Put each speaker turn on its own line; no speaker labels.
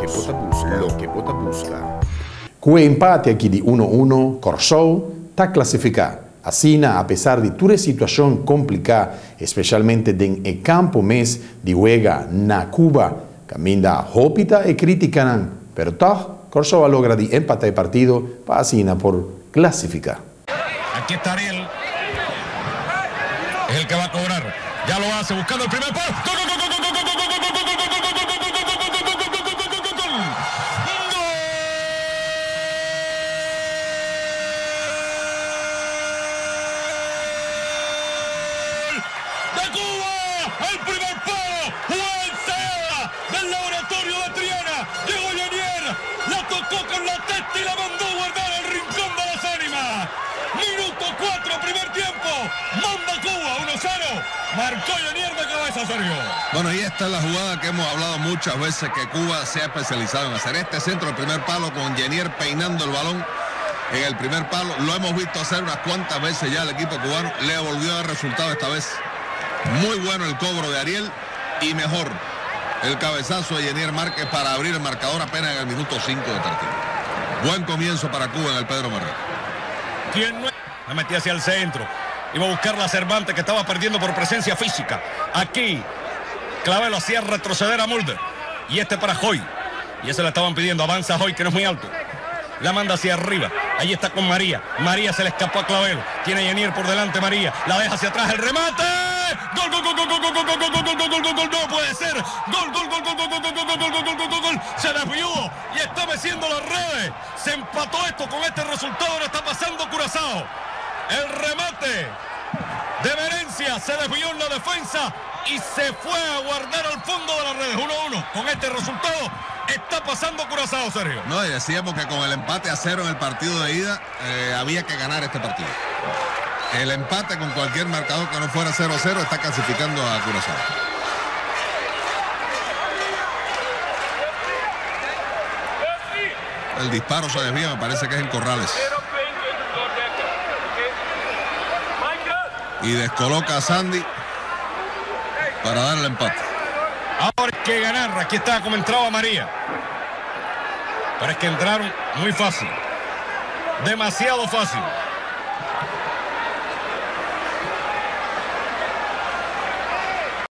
Bota busca. Com o empate aqui de 1-1, Corsou está classificado. Assim, apesar de toda a situação complicada, especialmente em campo mês de juega na Cuba, caminha hópita e critican, pero toch, Corsou logra de empatar el partido para así por clasificar.
Aquí está Ariel, es el que va a cobrar, ya lo hace buscando el primer palo. ¡Gol, gol, gol, gol, gol, gol, gol, gol, gol, gol, gol, gol, gol, gol, gol! ¡De Cuba! ¡El primer palo! ¡Juan Seda! ¡Del laboratorio de Triana! ¡Llegó Yanier! ¡La tocó con la testa y la mandó a guardar al rincón de las ánimas! ¡Minuto 4, primer tiempo! ¡Manda Cuba! 1-0. Marcó Yanier de cabeza, Sergio.
Bueno, y esta es la jugada que hemos hablado muchas veces, que Cuba se ha especializado en hacer este centro del primer palo con Yanier peinando el balón en el primer palo. Lo hemos visto hacer unas cuantas veces ya el equipo cubano. Le volvió a dar resultado esta vez. Muy bueno el cobro de Ariel y mejor el cabezazo de Yanier Márquez para abrir el marcador apenas en el minuto 5 de partido. Buen comienzo para Cuba en el Pedro Marrero.
¿Quién no? La metía hacia el centro. Iba a buscar la Cervantes, que estaba perdiendo por presencia física. Aquí Clavelo hacía retroceder a Mulder. Y este para Hoy. Y ese le estaban pidiendo. Avanza Hoy, que no es muy alto. La manda hacia arriba. Ahí está con María. María se le escapó a Clavelo. Tiene a Yanier por delante María. La deja hacia atrás. El remate. Gol, gol, gol, gol, gol, gol, gol, gol, gol, gol, gol, gol, gol, gol, no puede ser. Gol, gol, gol, gol, gol, gol, gol, gol, gol, gol, gol, gol, gol, gol. Se desvió y está meciendo las redes. Se empató esto con este resultado. Ahora está pasando Curazao. El remate de Verencia se desvió en la defensa y se fue a guardar al fondo de las redes. 1-1. Con este resultado está pasando Curazao, Sergio.
No, y decíamos que con el empate a 0 en el partido de ida había que ganar este partido. El empate con cualquier marcador que no fuera 0-0 está clasificando a Curazao. El disparo se desvía, me parece que es en Corrales. Y descoloca a Sandy para dar el empate.
Ahora hay que ganar. Aquí está como entraba María. Pero es que entraron muy fácil. Demasiado fácil.